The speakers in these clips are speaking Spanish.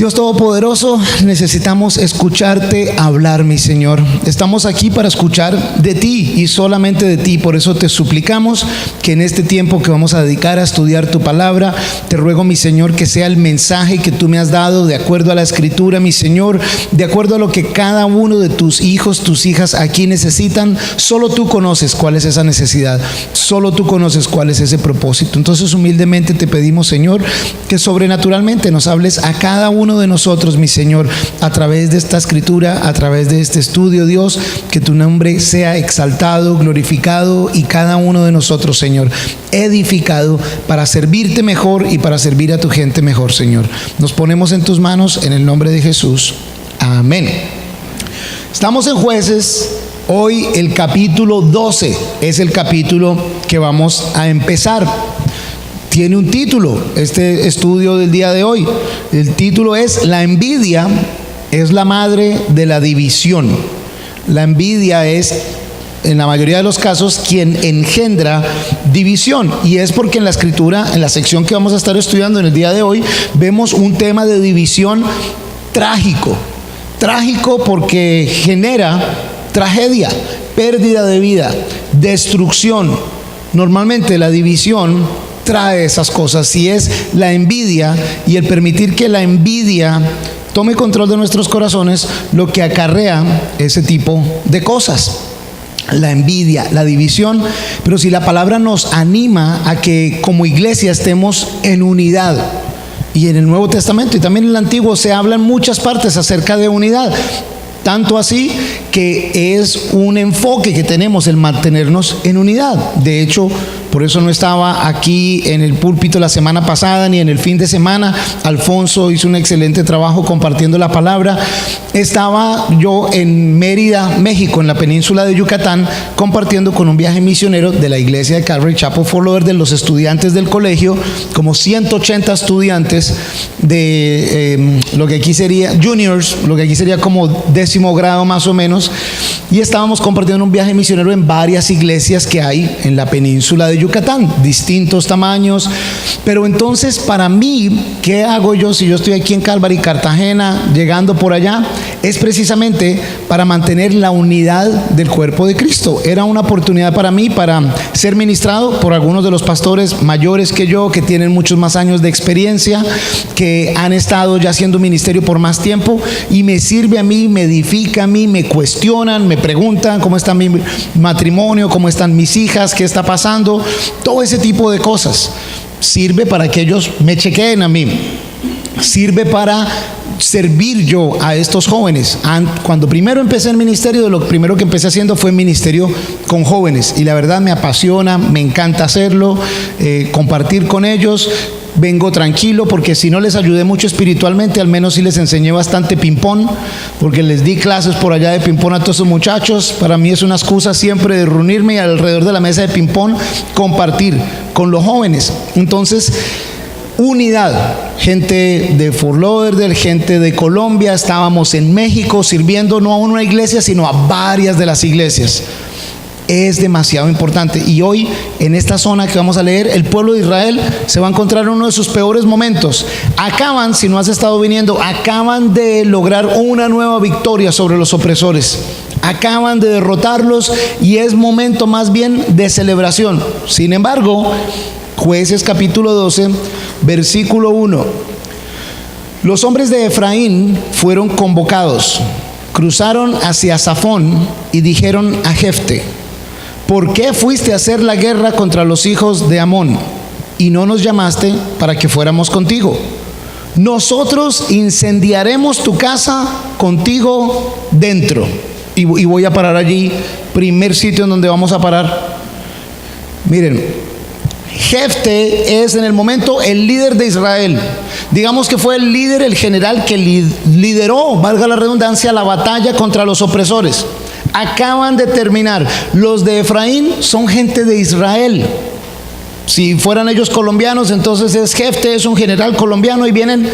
Dios Todopoderoso, necesitamos escucharte hablar, mi Señor. Estamos aquí para escuchar de ti y solamente de ti. Por eso te suplicamos que en este tiempo que vamos a dedicar a estudiar tu palabra, te ruego, mi Señor, que sea el mensaje que tú me has dado de acuerdo a la Escritura, mi Señor, de acuerdo a lo que cada uno de tus hijos, tus hijas aquí necesitan. Solo tú conoces cuál es esa necesidad, solo tú conoces cuál es ese propósito. Entonces humildemente te pedimos, Señor, que sobrenaturalmente nos hables a cada uno de nosotros, mi Señor, a través de esta escritura, a través de este estudio, Dios, que tu nombre sea exaltado, glorificado y cada uno de nosotros, Señor, edificado para servirte mejor y para servir a tu gente mejor, Señor. Nos ponemos en tus manos en el nombre de Jesús. Amén. Estamos en Jueces. Hoy el capítulo 12 es el capítulo que vamos a empezar. Tiene un título, este estudio del día de hoy. El título es: La envidia es la madre de la división. La envidia es, en la mayoría de los casos, quien engendra división. Y es porque en la Escritura, en la sección que vamos a estar estudiando en el día de hoy, vemos un tema de división trágico. Trágico porque genera tragedia, pérdida de vida, destrucción. Normalmente la división trae esas cosas, y es la envidia y el permitir que la envidia tome control de nuestros corazones lo que acarrea ese tipo de cosas. La envidia, la división. Pero si la palabra nos anima a que como iglesia estemos en unidad, y en el Nuevo Testamento y también en el Antiguo se habla en muchas partes acerca de unidad, tanto así que es un enfoque que tenemos el mantenernos en unidad. De hecho, por eso no estaba aquí en el púlpito la semana pasada ni en el fin de semana. Alfonso hizo un excelente trabajo compartiendo la palabra. Estaba yo en Mérida, México, en la península de Yucatán, compartiendo con un viaje misionero de la iglesia de Calvary Chapel Fort Lauderdale, los estudiantes del colegio, como 180 estudiantes de lo que aquí sería juniors, lo que aquí sería como 10º grado más o menos. Y estábamos compartiendo un viaje misionero en varias iglesias que hay en la península de Yucatán, distintos tamaños. Pero entonces, para mí, ¿qué hago yo si yo estoy aquí en Calvary, Cartagena, llegando por allá? Es precisamente para mantener la unidad del cuerpo de Cristo. Era una oportunidad para mí para ser ministrado por algunos de los pastores mayores que yo, que tienen muchos más años de experiencia, que han estado ya haciendo ministerio por más tiempo, y me sirve a mí, me edifica a mí, me cuestionan, me preguntan cómo está mi matrimonio, cómo están mis hijas, qué está pasando, todo ese tipo de cosas. Sirve para que ellos me chequeen a mí, sirve para servir yo a estos jóvenes. Cuando primero empecé el ministerio, lo primero que empecé haciendo fue ministerio con jóvenes, y la verdad me apasiona, me encanta hacerlo, compartir con ellos. Vengo tranquilo porque si no les ayudé mucho espiritualmente, al menos sí les enseñé bastante ping-pong, porque les di clases por allá de ping-pong a todos esos muchachos. Para mí es una excusa siempre de reunirme y alrededor de la mesa de ping-pong compartir con los jóvenes. Entonces, unidad, gente de Fort Lauderdale, gente de Colombia, estábamos en México sirviendo no a una iglesia sino a varias de las iglesias. Es demasiado importante. Y hoy, en esta zona que vamos a leer, el pueblo de Israel se va a encontrar en uno de sus peores momentos. Acaban, si no has estado viniendo, acaban de lograr una nueva victoria sobre los opresores. Acaban de derrotarlos y es momento más bien de celebración. Sin embargo, Jueces capítulo 12, versículo 1. Los hombres de Efraín fueron convocados, cruzaron hacia Zafón y dijeron a Jefte: ¿por qué fuiste a hacer la guerra contra los hijos de Amón y no nos llamaste para que fuéramos contigo? Nosotros incendiaremos tu casa contigo dentro. Y voy a parar allí, primer sitio en donde vamos a parar. Miren, Jefte es en el momento el líder de Israel. Digamos que fue el líder, el general que lideró, valga la redundancia, la batalla contra los opresores. Acaban de terminar. Los de Efraín son gente de Israel. Si fueran ellos colombianos, entonces es Jefte, es un general colombiano, y vienen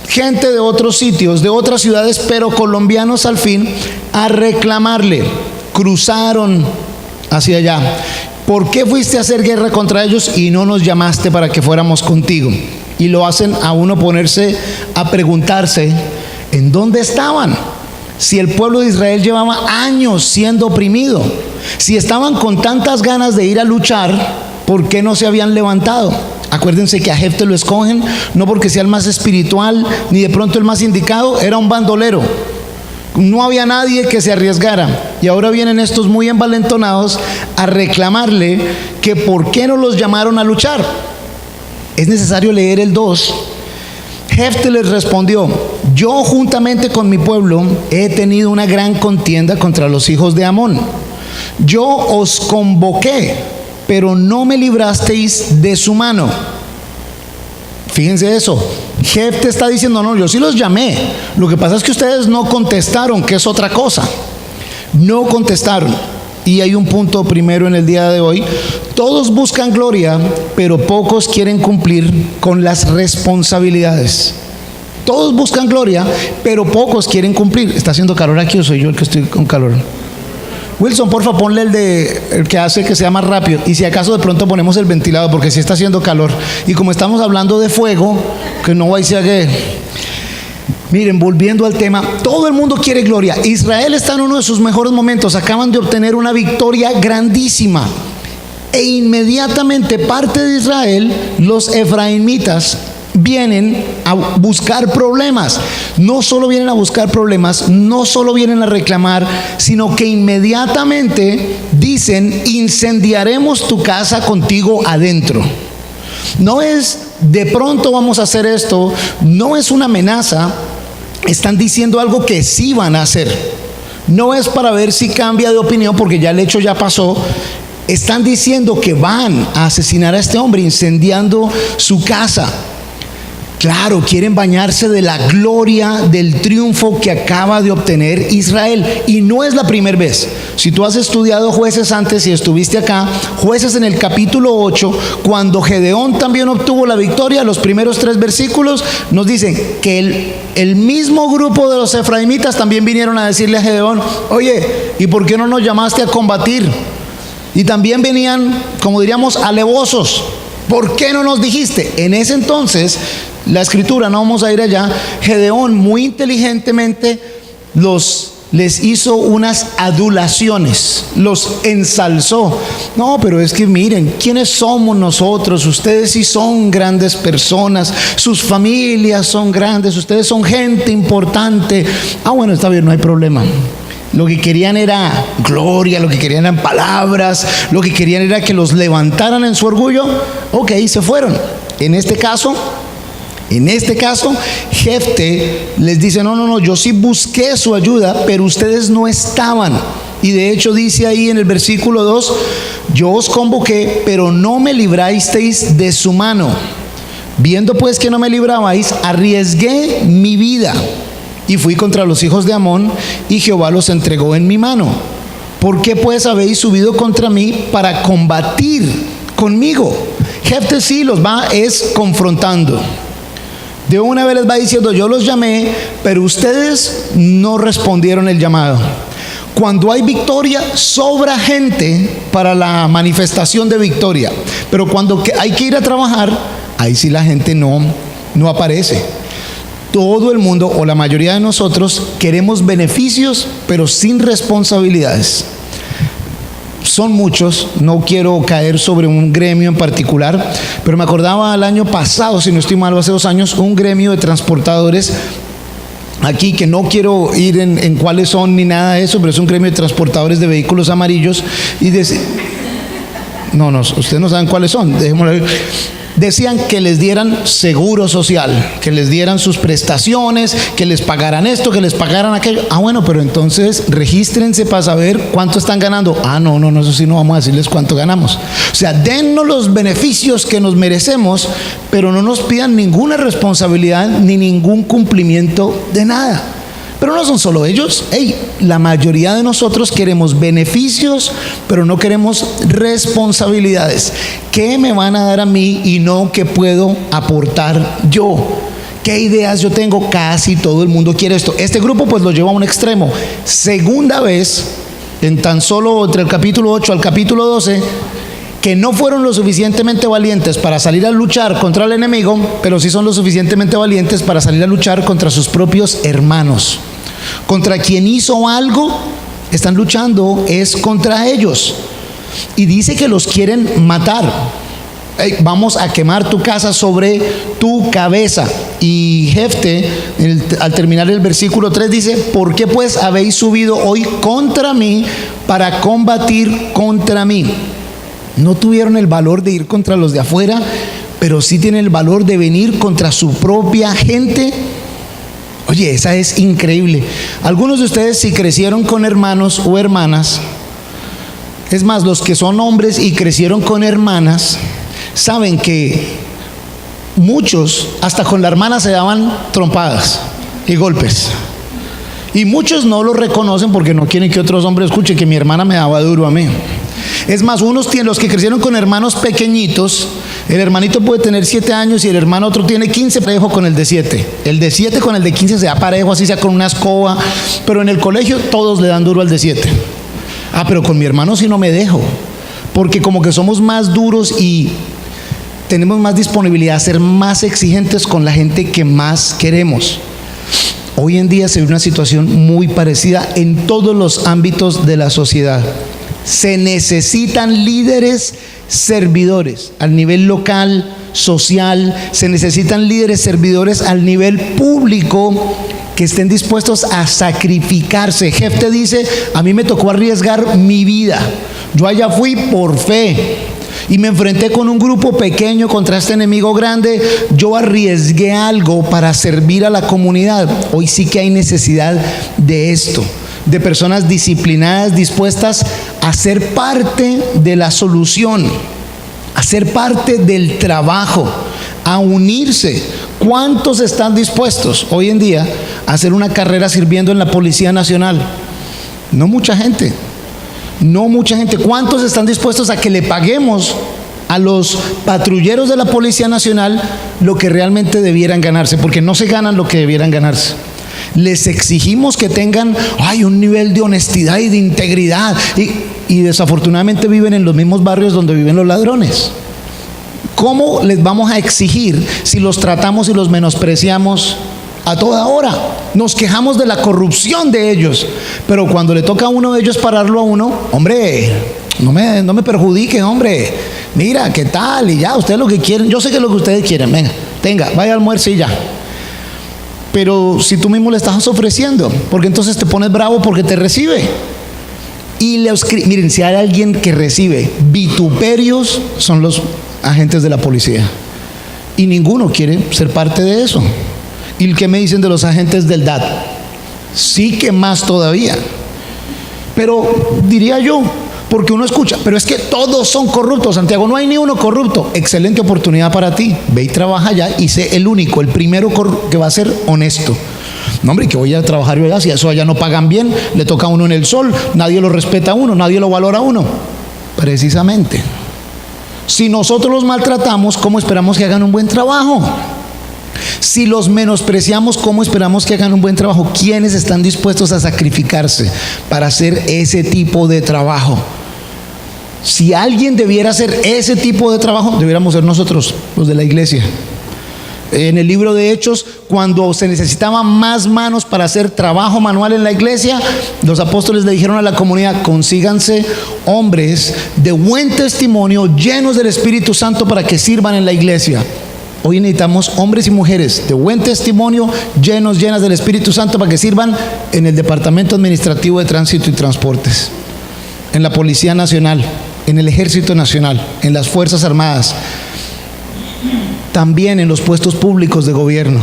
gente de otros sitios, de otras ciudades, pero colombianos al fin, a reclamarle. Cruzaron hacia allá. ¿Por qué fuiste a hacer guerra contra ellos y no nos llamaste para que fuéramos contigo? y lo hacen a uno ponerse a preguntarse, ¿en dónde estaban? Si el pueblo de Israel llevaba años siendo oprimido, si estaban con tantas ganas de ir a luchar, ¿por qué no se habían levantado? Acuérdense que a Jefté lo escogen no porque sea el más espiritual ni de pronto el más indicado, era un bandolero. No había nadie que se arriesgara. Y ahora vienen estos muy envalentonados a reclamarle que por qué no los llamaron a luchar. Es necesario leer el 2. Jefté les respondió: yo juntamente con mi pueblo he tenido una gran contienda contra los hijos de Amón. Yo os convoqué, pero no me librasteis de su mano. Fíjense eso. Jefté está diciendo: no, yo sí los llamé. Lo que pasa es que ustedes no contestaron, que es otra cosa. No contestaron. Y hay un punto primero en el día de hoy. Todos buscan gloria, pero pocos quieren cumplir con las responsabilidades. Todos buscan gloria, pero pocos quieren cumplir. ¿Está haciendo calor aquí o soy yo el que estoy con calor? Wilson, porfa, ponle el que hace que sea más rápido. Y si acaso de pronto ponemos el ventilador, porque sí está haciendo calor. Y como estamos hablando de fuego, que no vaya a ser que... Miren, volviendo al tema, todo el mundo quiere gloria. Israel está en uno de sus mejores momentos. Acaban de obtener una victoria grandísima. E inmediatamente parte de Israel, los efraimitas, vienen a buscar problemas. No solo vienen a buscar problemas, no solo vienen a reclamar, sino que inmediatamente dicen: incendiaremos tu casa contigo adentro. No es de pronto vamos a hacer esto, no es una amenaza. Están diciendo algo que sí van a hacer. No es para ver si cambia de opinión, porque ya el hecho ya pasó. Están diciendo que van a asesinar a este hombre, incendiando su casa. Claro, quieren bañarse de la gloria del triunfo que acaba de obtener Israel. Y no es la primera vez. Si tú has estudiado Jueces antes y estuviste acá, Jueces en el capítulo 8, cuando Gedeón también obtuvo la victoria, los primeros 3 versículos nos dicen que el mismo grupo de los efraimitas también vinieron a decirle a Gedeón: oye, ¿y por qué no nos llamaste a combatir? Y también venían, como diríamos, alevosos. ¿Por qué no nos dijiste? En ese entonces, la escritura, no vamos a ir allá, Gedeón muy inteligentemente les hizo unas adulaciones, los ensalzó. No, pero es que miren, ¿quiénes somos nosotros? Ustedes sí son grandes personas, sus familias son grandes, ustedes son gente importante. Bueno, está bien, no hay problema. Lo que querían era gloria, lo que querían eran palabras, lo que querían era que los levantaran en su orgullo. Ok, se fueron. En este caso, Jefté les dice: no, yo sí busqué su ayuda, pero ustedes no estaban. Y de hecho dice ahí en el versículo 2: yo os convoqué, pero no me librasteis de su mano. Viendo pues que no me librabais, arriesgué mi vida y fui contra los hijos de Amón, y Jehová los entregó en mi mano. ¿Por qué pues habéis subido contra mí para combatir conmigo? Jefté sí los va confrontando. De una vez les va diciendo: yo los llamé, pero ustedes no respondieron el llamado. Cuando hay victoria, sobra gente para la manifestación de victoria. Pero cuando hay que ir a trabajar, ahí sí la gente no aparece. Todo el mundo, o la mayoría de nosotros, queremos beneficios, pero sin responsabilidades. Son muchos, no quiero caer sobre un gremio en particular, pero me acordaba el año pasado, si no estoy mal, hace 2 años, un gremio de transportadores aquí, que no quiero ir en cuáles son ni nada de eso, pero es un gremio de transportadores de vehículos amarillos. Y no, ustedes no saben cuáles son, dejémoslo. Decían que les dieran seguro social, que les dieran sus prestaciones, que les pagaran esto, que les pagaran aquello. Bueno, pero entonces regístrense para saber cuánto están ganando. No, eso sí no vamos a decirles cuánto ganamos. O sea, dennos los beneficios que nos merecemos, pero no nos pidan ninguna responsabilidad ni ningún cumplimiento de nada. Pero no son solo ellos. La mayoría de nosotros queremos beneficios, pero no queremos responsabilidades. ¿Qué me van a dar a mí y no qué puedo aportar yo? ¿Qué ideas yo tengo? Casi todo el mundo quiere esto. Este grupo pues lo lleva a un extremo. Segunda vez, en tan solo entre el capítulo 8 al capítulo 12, que no fueron lo suficientemente valientes para salir a luchar contra el enemigo, pero sí son lo suficientemente valientes para salir a luchar contra sus propios hermanos. Contra quien hizo algo, están luchando es contra ellos. Y dice que los quieren matar. Vamos a quemar tu casa sobre tu cabeza. Y Jefte, al terminar el versículo 3, dice: ¿por qué pues habéis subido hoy contra mí para combatir contra mí? No tuvieron el valor de ir contra los de afuera, pero sí tienen el valor de venir contra su propia gente. Oye, esa es increíble. Algunos de ustedes, si crecieron con hermanos o hermanas, es más, los que son hombres y crecieron con hermanas, saben que muchos hasta con la hermana se daban trompadas y golpes. Y muchos no lo reconocen porque no quieren que otros hombres escuchen que mi hermana me daba duro a mí. Es más, los que crecieron con hermanos pequeñitos, el hermanito puede tener 7 años y el hermano otro tiene 15, parejo con el de 7. El de 7 con el de 15 se da parejo, así sea con una escoba. Pero en el colegio todos le dan duro al de 7. Pero con mi hermano sí no me dejo, porque como que somos más duros y tenemos más disponibilidad a ser más exigentes con la gente que más queremos. Hoy en día se ve una situación muy parecida en todos los ámbitos de la sociedad. Se necesitan líderes servidores al nivel local, social. Se necesitan líderes servidores al nivel público que estén dispuestos a sacrificarse. Jefte dice: a mí me tocó arriesgar mi vida. Yo allá fui por fe y me enfrenté con un grupo pequeño contra este enemigo grande. Yo arriesgué algo para servir a la comunidad. Hoy sí que hay necesidad de esto, de personas disciplinadas, dispuestas a ser parte de la solución, a ser parte del trabajo, a unirse. ¿Cuántos están dispuestos hoy en día a hacer una carrera sirviendo en la Policía Nacional? No mucha gente. No mucha gente. ¿Cuántos están dispuestos a que le paguemos a los patrulleros de la Policía Nacional lo que realmente debieran ganarse? Porque no se ganan lo que debieran ganarse. Les exigimos que tengan un nivel de honestidad y de integridad, y desafortunadamente viven en los mismos barrios donde viven los ladrones. ¿Cómo les vamos a exigir si los tratamos y los menospreciamos a toda hora? Nos quejamos de la corrupción de ellos, pero cuando le toca a uno de ellos pararlo a uno: hombre, no me perjudiquen, hombre, mira, ¿qué tal? Y ya, ustedes lo que quieren, yo sé que es lo que ustedes quieren, venga, tenga, vaya al almuerzo y ya. Pero si tú mismo le estás ofreciendo, porque entonces te pones bravo porque te recibe. Y miren, si hay alguien que recibe vituperios, son los agentes de la policía, y ninguno quiere ser parte de eso. ¿Y qué me dicen de los agentes del DAT? Sí, que más todavía. Pero diría yo, porque uno escucha: pero es que todos son corruptos, Santiago, no hay ni uno corrupto. Excelente oportunidad para ti, ve y trabaja allá y sé el único, el primero que va a ser honesto. No, hombre, que voy a trabajar yo allá, si eso allá no pagan bien, le toca a uno en el sol, nadie lo respeta a uno, nadie lo valora a uno. Precisamente, si nosotros los maltratamos, ¿cómo esperamos que hagan un buen trabajo? Si los menospreciamos, ¿cómo esperamos que hagan un buen trabajo? ¿Quiénes están dispuestos a sacrificarse para hacer ese tipo de trabajo? Si alguien debiera hacer ese tipo de trabajo, debiéramos ser nosotros, los de la iglesia. En el libro de Hechos, cuando se necesitaban más manos para hacer trabajo manual en la iglesia, los apóstoles le dijeron a la comunidad: consíganse hombres de buen testimonio, llenos del Espíritu Santo, para que sirvan en la iglesia. Hoy necesitamos hombres y mujeres de buen testimonio, llenas del Espíritu Santo, para que sirvan en el Departamento Administrativo de Tránsito y Transportes, en la Policía Nacional, en el Ejército Nacional, en las Fuerzas Armadas, también en los puestos públicos de gobierno.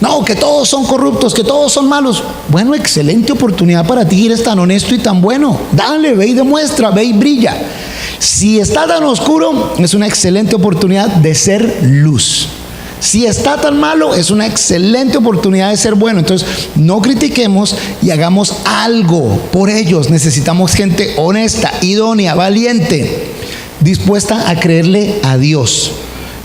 No, que todos son corruptos, que todos son malos. Bueno, excelente oportunidad para ti, eres tan honesto y tan bueno. Dale, ve y demuestra, ve y brilla. Si está tan oscuro, es una excelente oportunidad de ser luz. Si está tan malo, es una excelente oportunidad de ser bueno. Entonces, no critiquemos y hagamos algo por ellos. Necesitamos gente honesta, idónea, valiente, dispuesta a creerle a Dios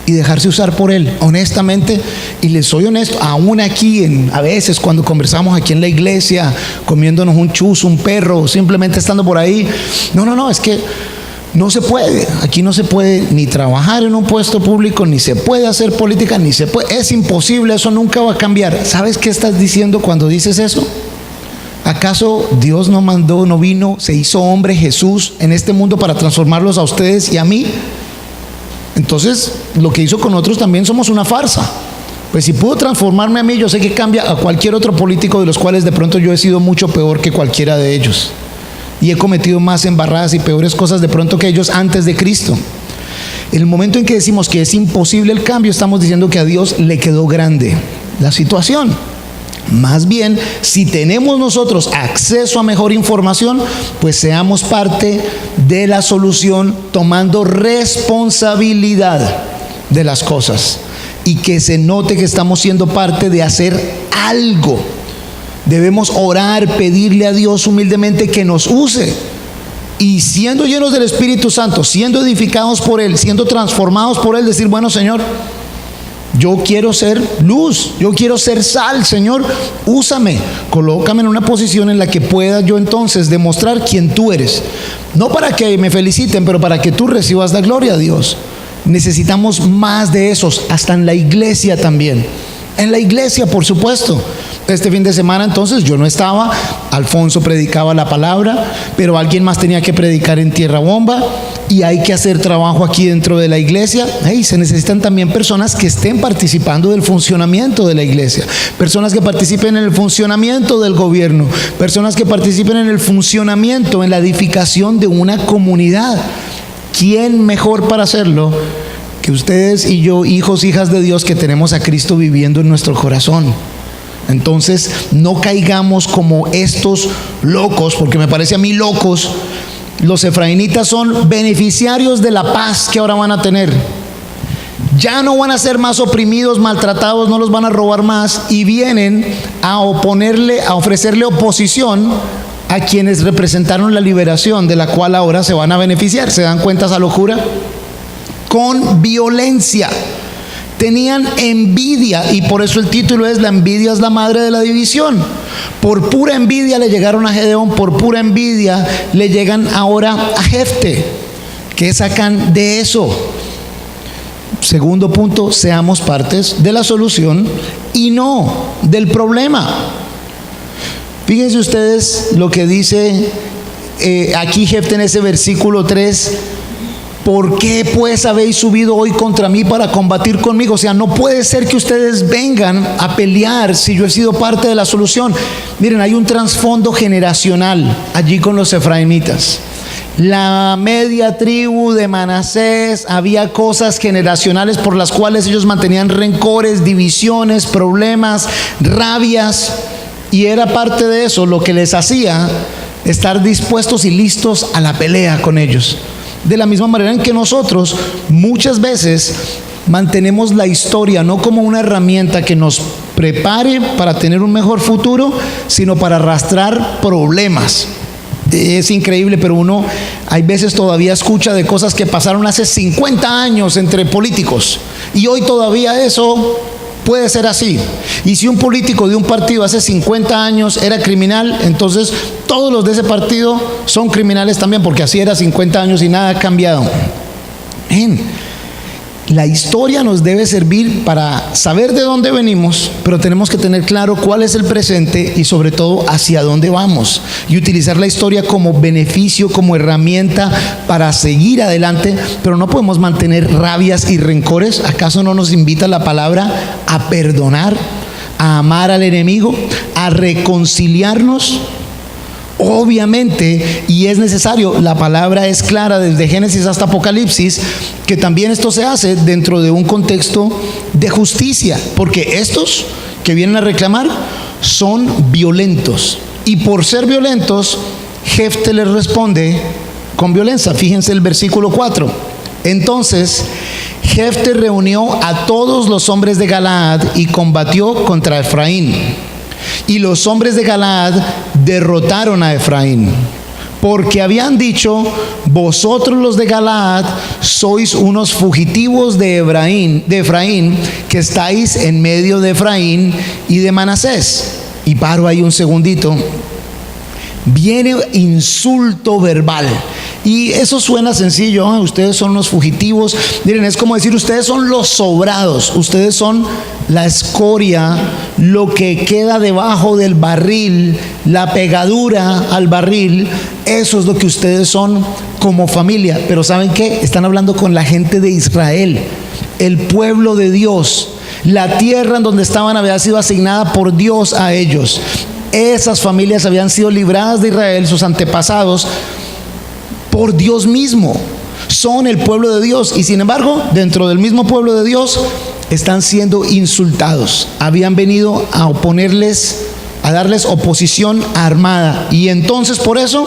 y dejarse usar por Él, honestamente. Y les soy honesto, aún aquí, a veces cuando conversamos aquí en la iglesia, comiéndonos un chuzo, un perro, simplemente estando por ahí: no, es que No se puede, aquí no se puede ni trabajar en un puesto público, ni se puede hacer política, ni se puede, es imposible, eso nunca va a cambiar. ¿Sabes qué estás diciendo cuando dices eso? ¿Acaso Dios no mandó, no vino, se hizo hombre Jesús en este mundo para transformarlos a ustedes y a mí? Entonces, lo que hizo con otros también somos una farsa. Pues si pudo transformarme a mí, yo sé que cambia a cualquier otro político de los cuales de pronto yo he sido mucho peor que cualquiera de ellos. Y he cometido más embarradas y peores cosas de pronto que ellos antes de Cristo. En el momento en que decimos que es imposible el cambio, estamos diciendo que a Dios le quedó grande la situación. Más bien, si tenemos nosotros acceso a mejor información, pues seamos parte de la solución, tomando responsabilidad de las cosas. Y que se note que estamos siendo parte de hacer algo. Debemos orar, pedirle a Dios humildemente que nos use. Y siendo llenos del Espíritu Santo, siendo edificados por Él, siendo transformados por Él, decir, bueno, Señor, yo quiero ser luz, yo quiero ser sal, Señor, úsame, colócame en una posición en la que pueda yo entonces demostrar quién tú eres. No para que me feliciten, pero para que tú recibas la gloria a Dios. Necesitamos más de esos, hasta en la iglesia también. En la iglesia, por supuesto. Este fin de semana entonces yo no estaba, Alfonso predicaba la palabra, pero alguien más tenía que predicar en Tierra Bomba, y hay que hacer trabajo aquí dentro de la iglesia. Se necesitan también personas que estén participando del funcionamiento de la iglesia, personas que participen en el funcionamiento del gobierno, personas que participen en el funcionamiento, en la edificación de una comunidad. ¿Quién mejor para hacerlo que ustedes y yo, hijos, hijas de Dios, que tenemos a Cristo viviendo en nuestro corazón? Entonces, no caigamos como estos locos, porque me parece a mí locos. Los efraínitas son beneficiarios de la paz que ahora van a tener. Ya no van a ser más oprimidos, maltratados, no los van a robar más, y vienen a ofrecerle oposición a quienes representaron la liberación, de la cual ahora se van a beneficiar. ¿Se dan cuenta esa locura? Con violencia. Tenían envidia, y por eso el título es La envidia es la madre de la división. Por pura envidia le llegaron a Gedeón, por pura envidia le llegan ahora a Jefte. ¿Qué sacan de eso? Segundo punto, seamos partes de la solución y no del problema. Fíjense ustedes lo que dice aquí Jefte en ese versículo 3. ¿Por qué pues habéis subido hoy contra mí para combatir conmigo? O sea, no puede ser que ustedes vengan a pelear si yo he sido parte de la solución. Miren, hay un trasfondo generacional allí con los efraimitas. La media tribu de Manasés, había cosas generacionales por las cuales ellos mantenían rencores, divisiones, problemas, rabias, y era parte de eso lo que les hacía estar dispuestos y listos a la pelea con ellos. De la misma manera en que nosotros muchas veces mantenemos la historia no como una herramienta que nos prepare para tener un mejor futuro, sino para arrastrar problemas. Es increíble, pero uno hay veces todavía escucha de cosas que pasaron hace 50 años entre políticos, y hoy todavía eso puede ser así. Y si un político de un partido hace 50 años era criminal, entonces todos los de ese partido son criminales también, porque así era 50 años y nada ha cambiado. La historia nos debe servir para saber de dónde venimos, pero tenemos que tener claro cuál es el presente y sobre todo hacia dónde vamos, y utilizar la historia como beneficio, como herramienta para seguir adelante. Pero no podemos mantener rabias y rencores. ¿Acaso no nos invita la palabra a perdonar, a amar al enemigo, a reconciliarnos? Obviamente, y es necesario, la palabra es clara desde Génesis hasta Apocalipsis, que también esto se hace dentro de un contexto de justicia, porque estos que vienen a reclamar son violentos, y por ser violentos, Jefte les responde con violencia. Fíjense el versículo 4. Entonces Jefte reunió a todos los hombres de Galaad y combatió contra Efraín. Y los hombres de Galaad derrotaron a Efraín, porque habían dicho: vosotros los de Galaad sois unos fugitivos de Efraín, que estáis en medio de Efraín y de Manasés. Y paro ahí un segundito. Viene insulto verbal. Y eso suena sencillo, ustedes son los fugitivos. Miren, es como decir, ustedes son los sobrados, ustedes son la escoria, lo que queda debajo del barril, la pegadura al barril. Eso es lo que ustedes son como familia. Pero ¿saben qué? Están hablando con la gente de Israel, el pueblo de Dios. La tierra en donde estaban había sido asignada por Dios a ellos. Esas familias habían sido libradas de Israel, sus antepasados, por Dios mismo. Son el pueblo de Dios, y sin embargo, dentro del mismo pueblo de Dios están siendo insultados. Habían venido a oponerles, a darles oposición armada, y entonces por eso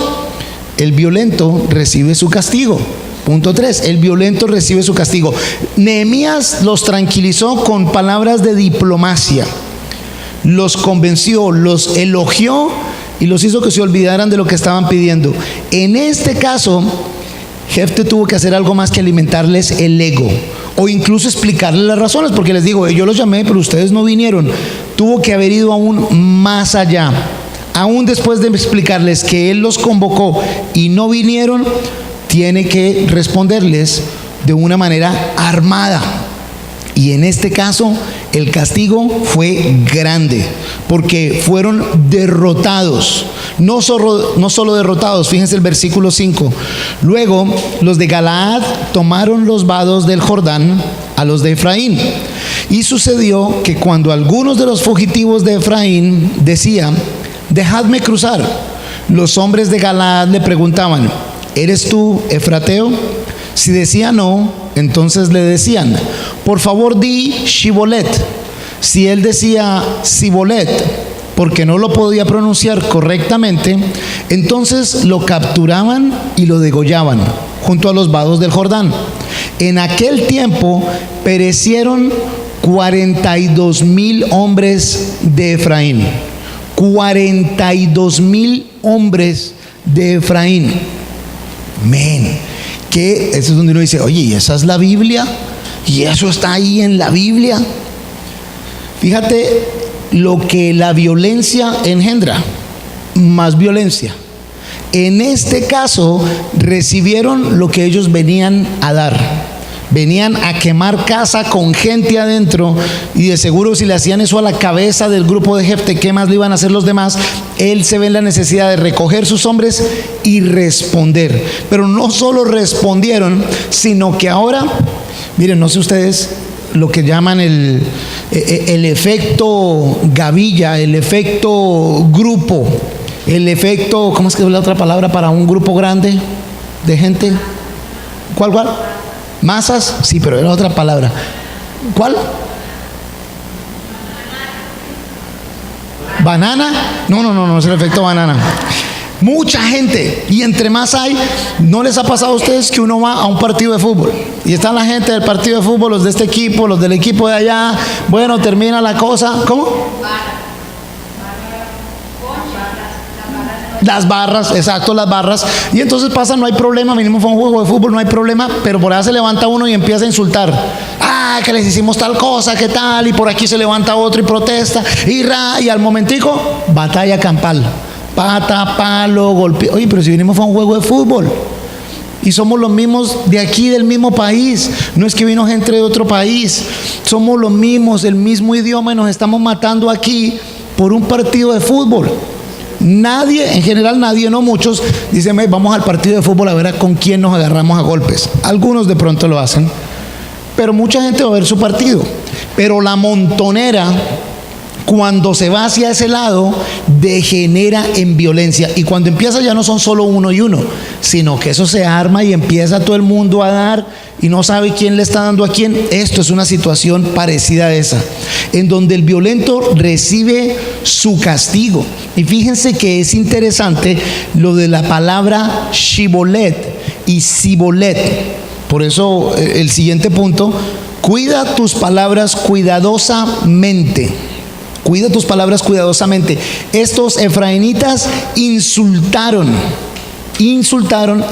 el violento recibe su castigo. Punto 3, el violento recibe su castigo. Nehemías los tranquilizó con palabras de diplomacia, los convenció, los elogió y los hizo que se olvidaran de lo que estaban pidiendo. En este caso, Jefte tuvo que hacer algo más que alimentarles el ego, o incluso explicarles las razones, porque les digo, yo los llamé, pero ustedes no vinieron. Tuvo que haber ido aún más allá. Aún después de explicarles que él los convocó y no vinieron, tiene que responderles de una manera armada. Y en este caso el castigo fue grande, porque fueron derrotados. No solo derrotados, fíjense el versículo 5. Luego los de Galaad tomaron los vados del Jordán a los de Efraín. Y sucedió que cuando algunos de los fugitivos de Efraín decían: dejadme cruzar, los hombres de Galaad le preguntaban: ¿eres tú efrateo? Si decía no, entonces le decían: por favor di Shibolet. Si él decía Sibolet, porque no lo podía pronunciar correctamente, entonces lo capturaban y lo degollaban junto a los vados del Jordán. En aquel tiempo perecieron 42,000 hombres de Efraín. 42,000 hombres de Efraín. Men, que eso es donde uno dice: oye, ¿y esa es la Biblia? ¿Y eso está ahí en la Biblia? Fíjate lo que la violencia engendra, más violencia. En este caso recibieron lo que ellos venían a dar. Venían a quemar casa con gente adentro, y de seguro si le hacían eso a la cabeza del grupo de Jefte, ¿qué más le iban a hacer los demás? Él se ve en la necesidad de recoger sus hombres y responder. Pero no solo respondieron, sino que ahora, miren, no sé ustedes lo que llaman el efecto gavilla, el efecto grupo, el efecto, ¿cómo es que es la otra palabra para un grupo grande de gente? ¿Cuál? ¿Masas? Sí, pero era otra palabra. ¿Cuál? ¿Banana? No, es el efecto banana. Mucha gente, y entre más hay. ¿No les ha pasado a ustedes que uno va a un partido de fútbol y está la gente del partido de fútbol, los de este equipo, los del equipo de allá? Bueno, termina la cosa, ¿cómo? Las barras, exacto, las barras. Y entonces pasa, no hay problema, vinimos a un juego de fútbol, no hay problema, pero por allá se levanta uno y empieza a insultar. Que les hicimos tal cosa, que tal, y por aquí se levanta otro y protesta, y al momentico, batalla campal. Pata, palo, golpe. Oye, pero si vinimos a un juego de fútbol y somos los mismos de aquí, del mismo país, no es que vino gente de otro país, somos los mismos, el mismo idioma, y nos estamos matando aquí por un partido de fútbol. Nadie, en general nadie, no muchos, dicen: vamos al partido de fútbol a ver con quién nos agarramos a golpes. Algunos de pronto lo hacen, pero mucha gente va a ver su partido. Pero la montonera, cuando se va hacia ese lado, degenera en violencia. Y cuando empieza ya no son solo uno y uno, sino que eso se arma y empieza todo el mundo a dar y no sabe quién le está dando a quién. Esto es una situación parecida a esa, en donde el violento recibe su castigo. Y fíjense que es interesante lo de la palabra Shibolet y Sibolet. Por eso el siguiente punto: cuida tus palabras cuidadosamente. Cuida tus palabras cuidadosamente. Estos efraínitas insultaron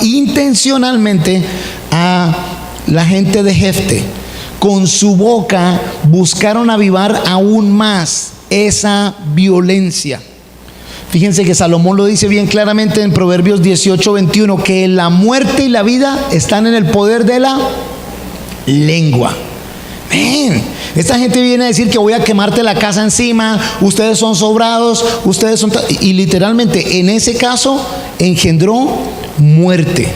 intencionalmente a la gente de Jefte. Con su boca buscaron avivar aún más esa violencia. Fíjense que Salomón lo dice bien claramente en Proverbios 18:21, que la muerte y la vida están en el poder de la lengua. Ven, esta gente viene a decir que voy a quemarte la casa encima, ustedes son sobrados, ustedes son... Y literalmente en ese caso engendró muerte.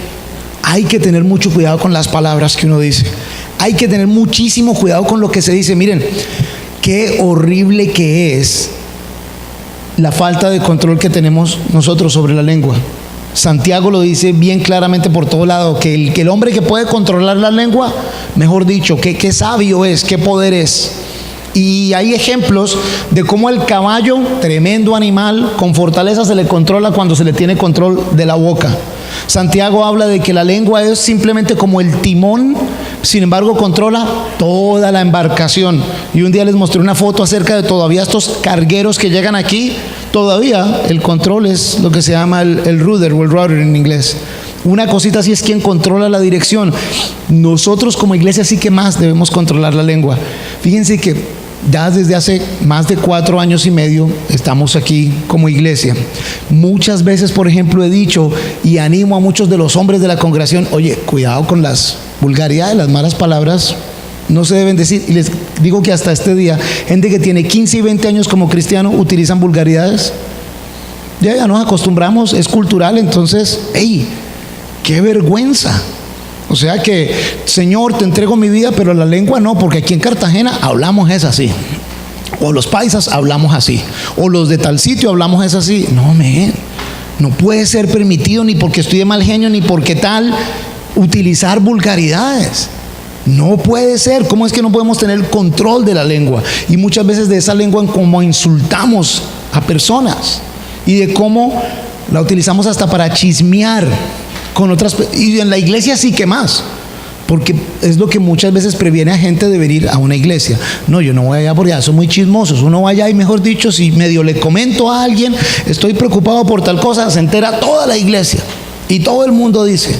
Hay que tener mucho cuidado con las palabras que uno dice. Hay que tener muchísimo cuidado con lo que se dice. Miren, qué horrible que es la falta de control que tenemos nosotros sobre la lengua. Santiago lo dice bien claramente por todo lado, que el hombre que puede controlar la lengua, mejor dicho, qué sabio es, qué poder es. Y hay ejemplos de cómo el caballo, tremendo animal, con fortaleza se le controla cuando se le tiene control de la boca. Santiago habla de que la lengua es simplemente como el timón, sin embargo controla toda la embarcación. Y un día les mostré una foto acerca de todavía estos cargueros que llegan aquí. Todavía el control es lo que se llama el rudder o el rudder en inglés. Una cosita así es quien controla la dirección. Nosotros como iglesia sí que más debemos controlar la lengua. Fíjense que ya desde hace más de 4 años y medio estamos aquí como iglesia. Muchas veces, por ejemplo, he dicho y animo a muchos de los hombres de la congregación: oye, cuidado con las vulgaridades, las malas palabras no se deben decir. Y les digo que hasta este día, gente que tiene 15 y 20 años como cristiano utilizan vulgaridades. Ya nos acostumbramos, es cultural. Entonces, ¡hey! ¡Qué vergüenza! O sea que, Señor, te entrego mi vida, pero la lengua no, porque aquí en Cartagena hablamos es así. O los paisas hablamos así. O los de tal sitio hablamos es así. No, no puede ser permitido, ni porque estoy de mal genio, ni porque tal, utilizar vulgaridades. No puede ser. ¿Cómo es que no podemos tener el control de la lengua? Y muchas veces de esa lengua en cómo insultamos a personas y de cómo la utilizamos hasta para chismear con otras. Y en la iglesia sí que más, porque es lo que muchas veces previene a gente de venir a una iglesia. No, yo no voy allá porque ya son muy chismosos. Uno vaya y, mejor dicho, si medio le comento a alguien, estoy preocupado por tal cosa, se entera toda la iglesia y todo el mundo dice.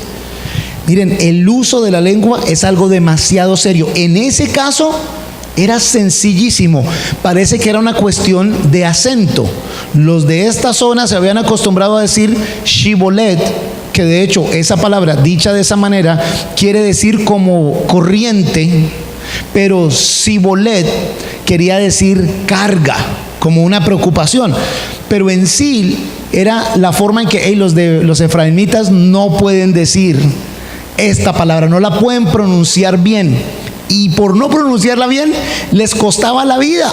Miren, el uso de la lengua es algo demasiado serio. En ese caso era sencillísimo. Parece que era una cuestión de acento. Los de esta zona se habían acostumbrado a decir shibolet, que de hecho esa palabra dicha de esa manera quiere decir como corriente, pero sibolet quería decir carga, como una preocupación. Pero en sí era la forma en que los efraimitas no pueden decir esta palabra, no la pueden pronunciar bien, y por no pronunciarla bien les costaba la vida.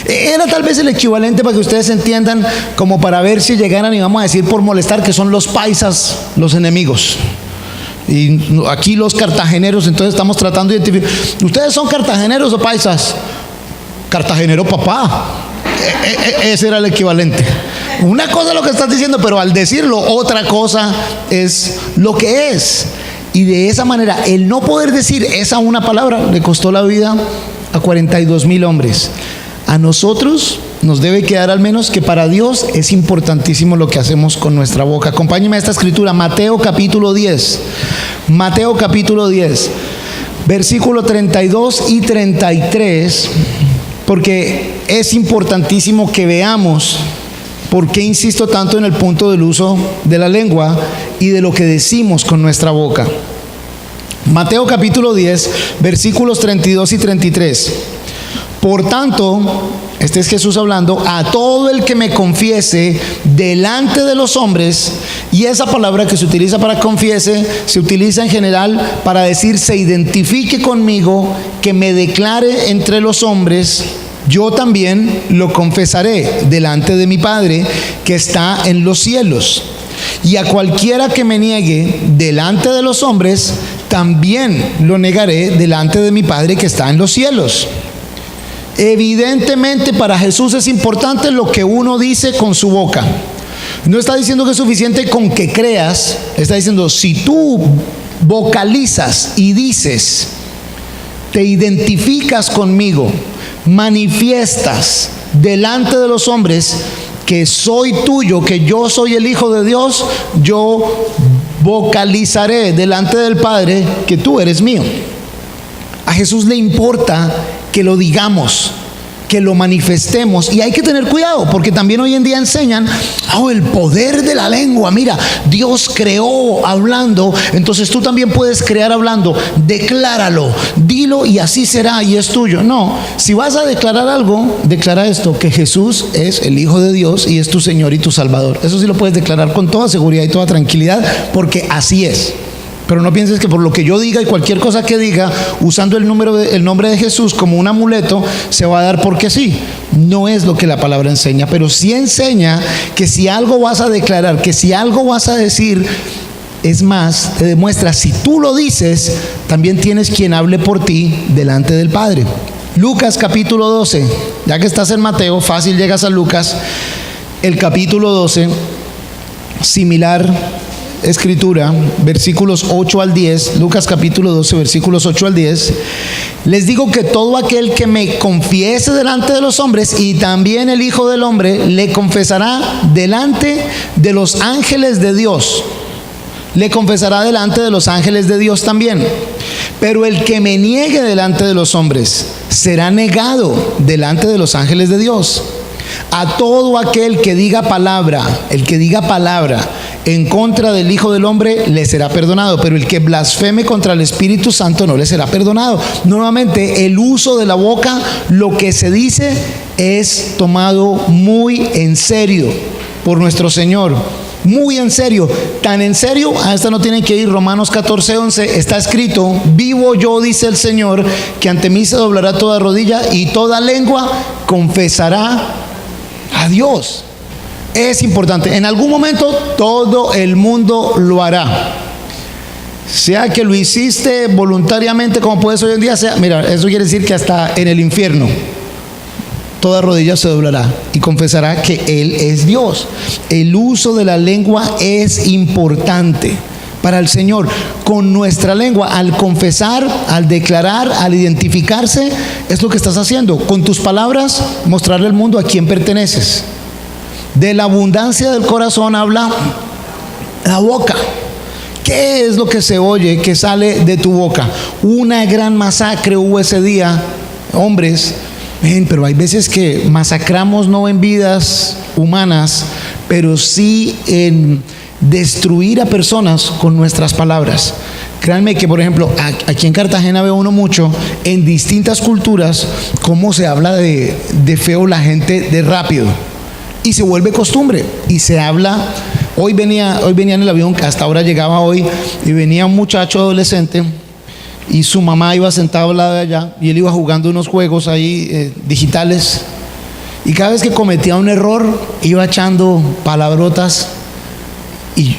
Era tal vez el equivalente, para que ustedes entiendan, como para ver si llegaran y vamos a decir por molestar, que son los paisas los enemigos y aquí los cartageneros. Entonces estamos tratando de identificar: ¿ustedes son cartageneros o paisas? Cartagenero papá. Ese era el equivalente. Una cosa es lo que estás diciendo, pero al decirlo otra cosa es lo que es. Y de esa manera el no poder decir esa una palabra le costó la vida a 42,000 hombres. A nosotros nos debe quedar al menos que para Dios es importantísimo lo que hacemos con nuestra boca. Acompáñenme a esta escritura, Mateo capítulo 10. Mateo capítulo 10, versículo 32 y 33, porque es importantísimo que veamos por qué insisto tanto en el punto del uso de la lengua y de lo que decimos con nuestra boca. Mateo capítulo 10, versículos 32 y 33. Por tanto, este es Jesús hablando: a todo el que me confiese delante de los hombres. Y esa palabra que se utiliza para confiese se utiliza en general para decir se identifique conmigo, que me declare entre los hombres. Yo también lo confesaré delante de mi Padre que está en los cielos. Y a cualquiera que me niegue delante de los hombres, también lo negaré delante de mi Padre que está en los cielos. Evidentemente para Jesús es importante lo que uno dice con su boca. No está diciendo que es suficiente con que creas. Está diciendo: si tú vocalizas y dices, te identificas conmigo, manifiestas delante de los hombres que soy tuyo, que yo soy el Hijo de Dios, yo vocalizaré delante del Padre que tú eres mío. A Jesús le importa que lo digamos, que lo manifestemos. Y hay que tener cuidado, porque también hoy en día enseñan, el poder de la lengua. Mira, Dios creó hablando, entonces tú también puedes crear hablando. Decláralo, dilo y así será y es tuyo. No, si vas a declarar algo, declara esto: que Jesús es el Hijo de Dios y es tu Señor y tu Salvador. Eso sí lo puedes declarar con toda seguridad y toda tranquilidad, porque así es. Pero no pienses que por lo que yo diga y cualquier cosa que diga, usando el nombre de Jesús como un amuleto, se va a dar porque sí. No es lo que la palabra enseña, pero sí enseña que si algo vas a declarar, que si algo vas a decir, es más, te demuestra, si tú lo dices, también tienes quien hable por ti delante del Padre. Lucas capítulo 12, ya que estás en Mateo, fácil llegas a Lucas, el capítulo 12, similar escritura, versículos 8 al 10, Lucas capítulo 12, versículos 8 al 10. Les digo que todo aquel que me confiese delante de los hombres, y también el Hijo del Hombre le confesará delante de los ángeles de Dios. Le confesará delante de los ángeles de Dios también. Pero el que me niegue delante de los hombres será negado delante de los ángeles de Dios. A todo aquel que diga palabra, el que diga palabra en contra del Hijo del Hombre, le será perdonado, pero el que blasfeme contra el Espíritu Santo no le será perdonado. Nuevamente, el uso de la boca, lo que se dice, es tomado muy en serio por nuestro Señor. Muy en serio, tan en serio, a esta no tienen que ir. Romanos 14:11 está escrito: vivo yo, dice el Señor, que ante mí se doblará toda rodilla y toda lengua confesará a Dios. Es importante, en algún momento todo el mundo lo hará, sea que lo hiciste voluntariamente como puedes hoy en día, sea, mira, eso quiere decir que hasta en el infierno toda rodilla se doblará y confesará que Él es Dios. El uso de la lengua es importante para el Señor. Con nuestra lengua, al confesar, al declarar, al identificarse, es lo que estás haciendo. Con tus palabras, mostrarle al mundo a quién perteneces. De la abundancia del corazón habla la boca. ¿Qué es lo que se oye, que sale de tu boca? Una gran masacre hubo ese día, hombres. Pero hay veces que masacramos no en vidas humanas, pero sí en destruir a personas con nuestras palabras. Créanme que, por ejemplo, aquí en Cartagena veo uno mucho, en distintas culturas, cómo se habla de feo la gente de rápido. Y se vuelve costumbre, y se habla. Hoy venía en el avión, hasta ahora llegaba hoy, y venía un muchacho adolescente, y su mamá iba sentada al lado de allá, y él iba jugando unos juegos ahí digitales, y cada vez que cometía un error, iba echando palabrotas, y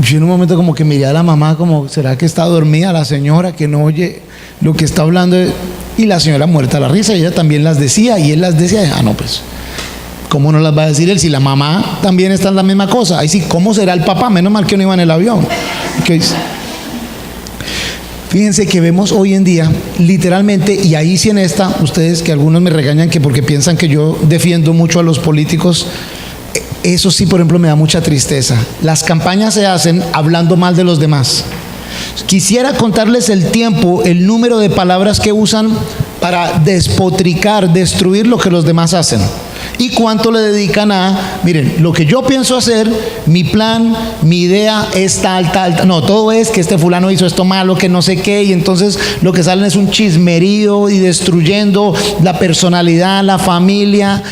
yo en un momento como que miré a la mamá como, ¿será que está dormida la señora, que no oye lo que está hablando? Y la señora muerta a la risa, y ella también las decía, y él las decía. No, pues, ¿cómo no las va a decir él si la mamá también está en la misma cosa? Ahí sí, ¿cómo será el papá? Menos mal que no iba en el avión. Fíjense que vemos hoy en día, literalmente, y ahí sí en esta, ustedes que algunos me regañan que porque piensan que yo defiendo mucho a los políticos, eso sí, por ejemplo, me da mucha tristeza. Las campañas se hacen hablando mal de los demás. Quisiera contarles el tiempo, el número de palabras que usan para despotricar, destruir lo que los demás hacen. Y cuánto le dedican a, miren, lo que yo pienso hacer, mi plan, mi idea es tal. No, todo es que este fulano hizo esto malo, que no sé qué, y entonces lo que salen es un chismerío y destruyendo la personalidad, la familia.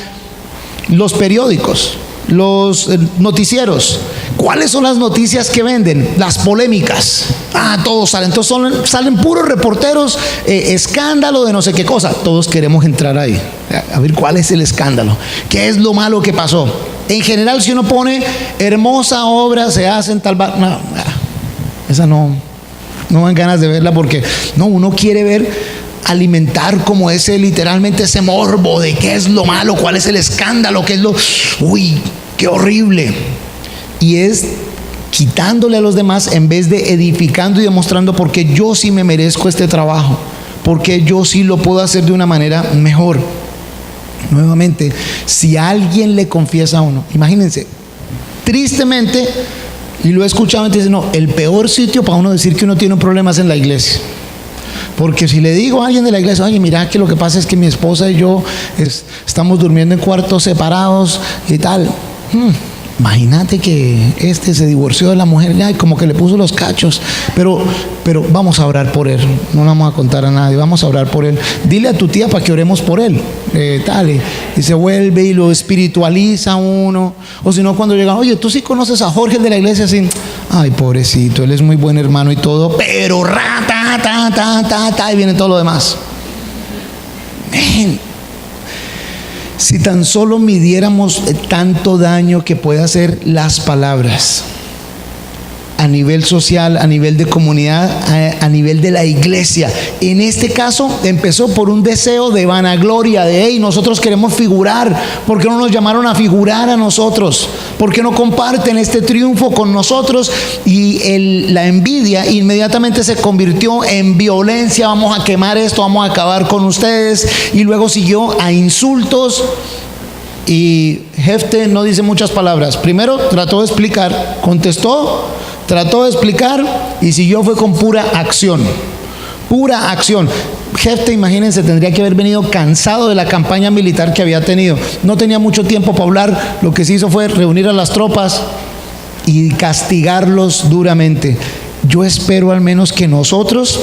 Los periódicos, los noticieros, ¿cuáles son las noticias que venden? Las polémicas. Todos salen, entonces salen puros reporteros, escándalo de no sé qué cosa. Todos queremos entrar ahí, a ver cuál es el escándalo, qué es lo malo que pasó. En general, si uno pone hermosa obra se hace en tal bar, esa no dan ganas de verla, porque no, uno quiere ver, alimentar como literalmente ese morbo de qué es lo malo, cuál es el escándalo, qué es lo, qué horrible. Y es quitándole a los demás en vez de edificando y demostrando por qué yo sí me merezco este trabajo, porque yo sí lo puedo hacer de una manera mejor. Nuevamente, si alguien le confiesa a uno, imagínense, tristemente, y lo he escuchado antes, no, el peor sitio para uno decir que uno tiene un problema es en la iglesia. Porque si le digo a alguien de la iglesia, oye, mira que lo que pasa es que mi esposa y yo estamos durmiendo en cuartos separados y tal. Imagínate que este se divorció de la mujer ya y como que le puso los cachos. Pero vamos a orar por él. No vamos a contar a nadie, vamos a orar por él. Dile a tu tía para que oremos por él. Y se vuelve y lo espiritualiza uno. O si no, cuando llegan, oye, tú sí conoces a Jorge, el de la iglesia, así, ay, pobrecito, él es muy buen hermano y todo, pero y viene todo lo demás. Si tan solo midiéramos tanto daño que puede hacer las palabras a nivel social, a nivel de comunidad, a nivel de la iglesia. En este caso empezó por un deseo de vanagloria, de hey, nosotros queremos figurar. ¿Por qué no nos llamaron a figurar a nosotros? ¿Por qué no comparten este triunfo con nosotros? Y la envidia inmediatamente se convirtió en violencia. Vamos a quemar esto, vamos a acabar con ustedes. Y luego siguió a insultos. Y Jefte no dice muchas palabras. Primero trató de explicar, contestó, trató de explicar y siguió fue con pura acción. Pura acción. Jefte, imagínense, tendría que haber venido cansado de la campaña militar que había tenido. No tenía mucho tiempo para hablar. Lo que se hizo fue reunir a las tropas y castigarlos duramente. Yo espero al menos que nosotros,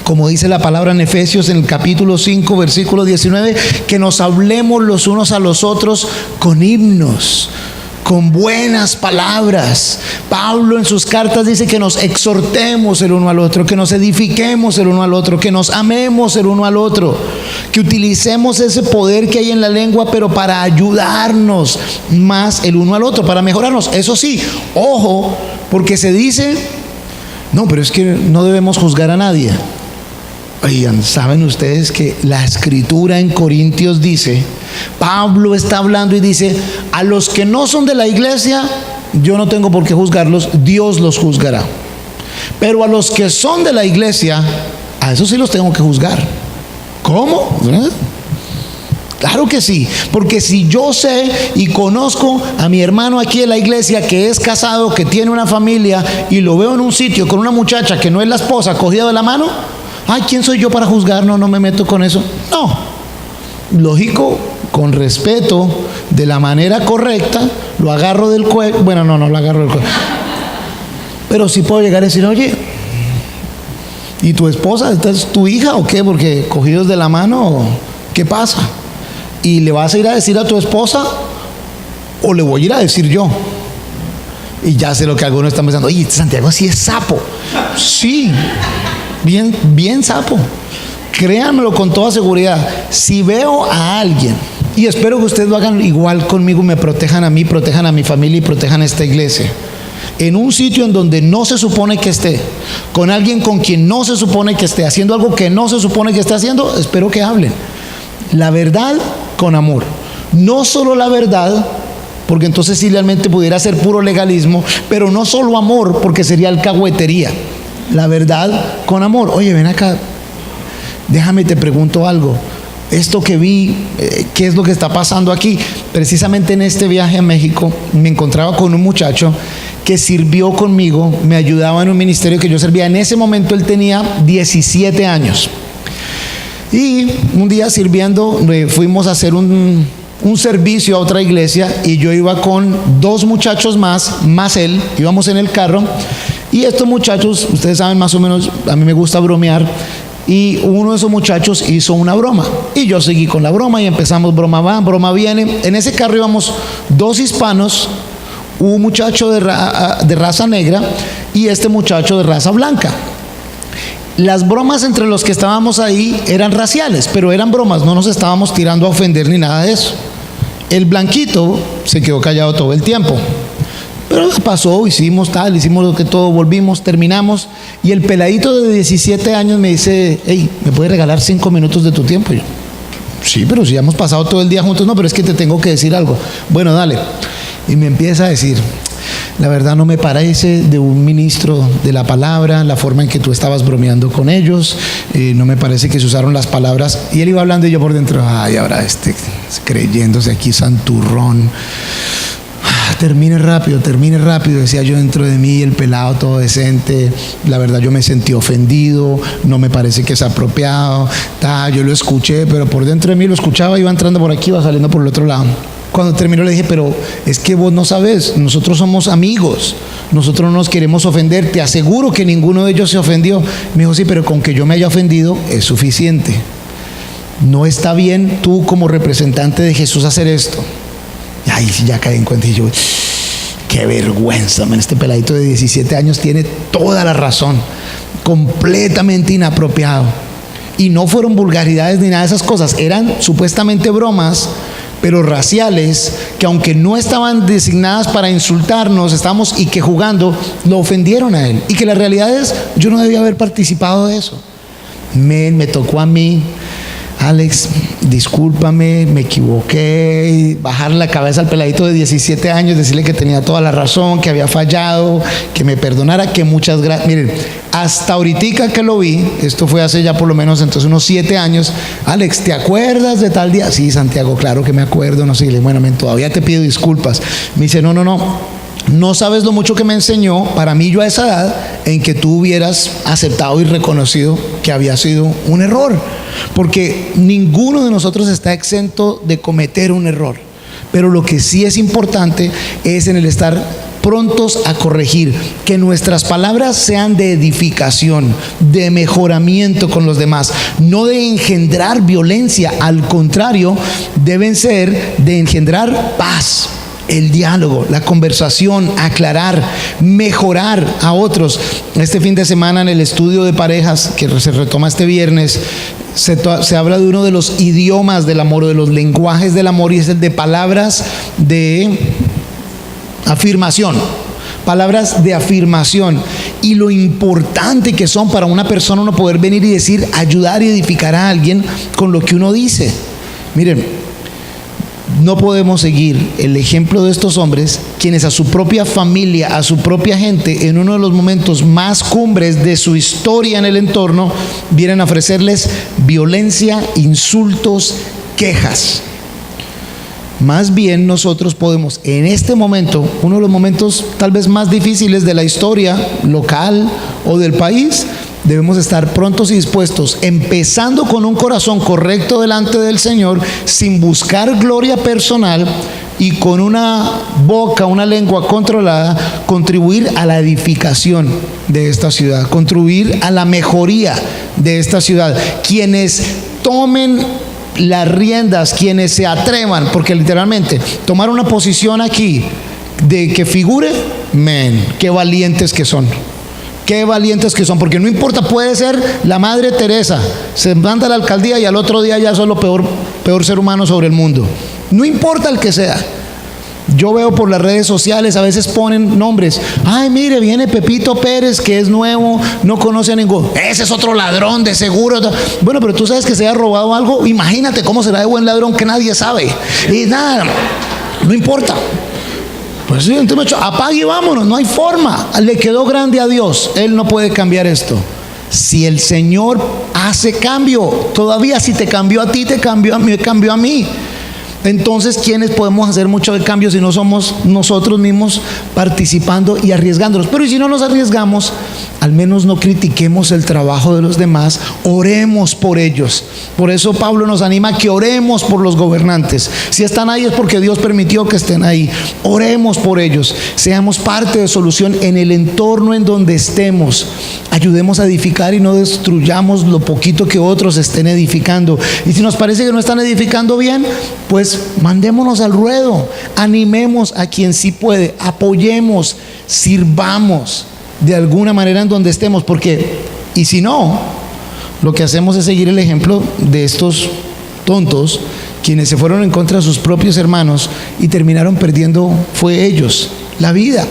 como dice la palabra en Efesios en el capítulo 5 versículo 19, que nos hablemos los unos a los otros con himnos, con buenas palabras. Pablo en sus cartas dice que nos exhortemos el uno al otro, que nos edifiquemos el uno al otro, que nos amemos el uno al otro, que utilicemos ese poder que hay en la lengua, pero para ayudarnos más el uno al otro, para mejorarnos. Eso sí, ojo, porque se dice, no, pero es que no debemos juzgar a nadie. Oigan, ¿saben ustedes que la escritura en Corintios dice, Pablo está hablando y dice, a los que no son de la iglesia, yo no tengo por qué juzgarlos, Dios los juzgará. Pero a los que son de la iglesia, a esos sí los tengo que juzgar. ¿Cómo? Claro que sí, porque si yo sé y conozco a mi hermano aquí de la iglesia que es casado, que tiene una familia, y lo veo en un sitio con una muchacha que no es la esposa, cogida de la mano, ay, ¿quién soy yo para juzgar? No me meto con eso. No, lógico, con respeto, de la manera correcta, lo agarro del cuello. Bueno, no lo agarro del cuello, pero sí puedo llegar a decir, oye, ¿y tu esposa? ¿Esta es tu hija o qué? Porque cogidos de la mano, ¿qué pasa? ¿Y le vas a ir a decir a tu esposa o le voy a ir a decir yo? Y ya sé lo que algunos están pensando, oye, Santiago sí es sapo. Sí, bien sapo. Créanmelo con toda seguridad. Si veo a alguien, y espero que ustedes lo hagan igual conmigo, me protejan a mí, protejan a mi familia y protejan a esta iglesia, en un sitio en donde no se supone que esté, con alguien con quien no se supone que esté, haciendo algo que no se supone que esté haciendo, espero que hablen la verdad con amor. No solo la verdad, porque entonces sí realmente pudiera ser puro legalismo, pero no solo amor, porque sería alcahuetería. La verdad con amor. Oye, ven acá, déjame te pregunto algo. Esto que vi, ¿qué es lo que está pasando aquí? Precisamente en este viaje a México me encontraba con un muchacho que sirvió conmigo, me ayudaba en un ministerio que yo servía. En ese momento él tenía 17 años. Y un día sirviendo, fuimos a hacer un servicio a otra iglesia y yo iba con dos muchachos más él, íbamos en el carro. Y estos muchachos, ustedes saben más o menos, a mí me gusta bromear, y uno de esos muchachos hizo una broma y yo seguí con la broma y empezamos, broma va, broma viene. En ese carro íbamos dos hispanos, un muchacho de raza negra y este muchacho de raza blanca. Las bromas entre los que estábamos ahí eran raciales, pero eran bromas, no nos estábamos tirando a ofender ni nada de eso. El blanquito se quedó callado todo el tiempo. Pero pasó, hicimos lo que todo, volvimos, terminamos. Y el peladito de 17 años me dice, hey, ¿me puedes regalar 5 minutos de tu tiempo? Y yo, sí, pero si ya hemos pasado todo el día juntos. No, pero es que te tengo que decir algo. Bueno, dale. Y me empieza a decir, la verdad no me parece de un ministro de la palabra, la forma en que tú estabas bromeando con ellos, no me parece que se usaron las palabras. Y él iba hablando y yo por dentro, ay, ahora creyéndose aquí santurrón. termine rápido, decía yo dentro de mí, el pelado todo decente. La verdad yo me sentí ofendido, no me parece que es apropiado. Yo lo escuché, pero por dentro de mí lo escuchaba, iba entrando por aquí, iba saliendo por el otro lado. Cuando terminó le dije, pero es que vos no sabes, nosotros somos amigos, nosotros no nos queremos ofender, te aseguro que ninguno de ellos se ofendió. Me dijo, sí, pero con que yo me haya ofendido es suficiente. No está bien tú como representante de Jesús hacer esto. Y ahí sí ya caí en cuenta y yo, qué vergüenza, man, este peladito de 17 años tiene toda la razón, completamente inapropiado. Y no fueron vulgaridades ni nada de esas cosas, eran supuestamente bromas, pero raciales, que aunque no estaban designadas para insultarnos, estamos y que jugando, lo ofendieron a él. Y que la realidad es, yo no debía haber participado de eso. Me tocó a mí, Alex, discúlpame, me equivoqué, bajar la cabeza al peladito de 17 años, decirle que tenía toda la razón, que había fallado, que me perdonara, que muchas gracias. Miren, hasta ahorita que lo vi, esto fue hace ya por lo menos entonces unos 7 años, Alex, ¿te acuerdas de tal día? Sí, Santiago, claro que me acuerdo, no sé, bueno, todavía te pido disculpas. Me dice, no sabes lo mucho que me enseñó para mí yo a esa edad en que tú hubieras aceptado y reconocido que había sido un error, porque ninguno de nosotros está exento de cometer un error, pero lo que sí es importante es en el estar prontos a corregir, que nuestras palabras sean de edificación, de mejoramiento con los demás, no de engendrar violencia, al contrario, deben ser de engendrar paz. El diálogo, la conversación, aclarar, mejorar a otros. Este fin de semana en el estudio de parejas que se retoma este viernes, se habla de uno de los idiomas del amor, o de los lenguajes del amor, y es el de palabras de afirmación. Palabras de afirmación y lo importante que son para una persona uno poder venir y decir, ayudar y edificar a alguien con lo que uno dice. Miren, no podemos seguir el ejemplo de estos hombres, quienes a su propia familia, a su propia gente, en uno de los momentos más cumbres de su historia en el entorno, vienen a ofrecerles violencia, insultos, quejas. Más bien nosotros podemos, en este momento, uno de los momentos tal vez más difíciles de la historia local o del país, debemos estar prontos y dispuestos, empezando con un corazón correcto delante del Señor, sin buscar gloria personal y con una boca, una lengua controlada, contribuir a la edificación de esta ciudad, contribuir a la mejoría de esta ciudad. Quienes tomen las riendas, quienes se atrevan, porque literalmente tomar una posición aquí de que figure, qué valientes que son. Qué valientes que son, porque no importa, puede ser la Madre Teresa, se manda a la alcaldía y al otro día ya son lo peor ser humano sobre el mundo. No importa el que sea. Yo veo por las redes sociales, a veces ponen nombres. Ay, mire, viene Pepito Pérez, que es nuevo, no conoce a ninguno. Ese es otro ladrón, de seguro. Bueno, pero tú sabes que se ha robado algo. Imagínate cómo será de buen ladrón que nadie sabe. Y nada, no importa. Pues sí, entonces apague y vámonos, no hay forma. Le quedó grande a Dios, Él no puede cambiar esto. Si el Señor hace cambio, todavía si te cambió a ti, te cambió a mí. Entonces, ¿quiénes podemos hacer mucho de cambio si no somos nosotros mismos participando y arriesgándonos? Pero ¿y si no nos arriesgamos? Al menos no critiquemos el trabajo de los demás, oremos por ellos. Por eso Pablo nos anima a que oremos por los gobernantes. Si están ahí es porque Dios permitió que estén ahí. Oremos por ellos, seamos parte de solución en el entorno en donde estemos. Ayudemos a edificar y no destruyamos lo poquito que otros estén edificando. Y si nos parece que no están edificando bien, pues mandémonos al ruedo, animemos a quien sí puede, apoyemos, sirvamos de alguna manera en donde estemos, porque, y si no, lo que hacemos es seguir el ejemplo de estos tontos, quienes se fueron en contra de sus propios hermanos y terminaron perdiendo, fue ellos, la vida.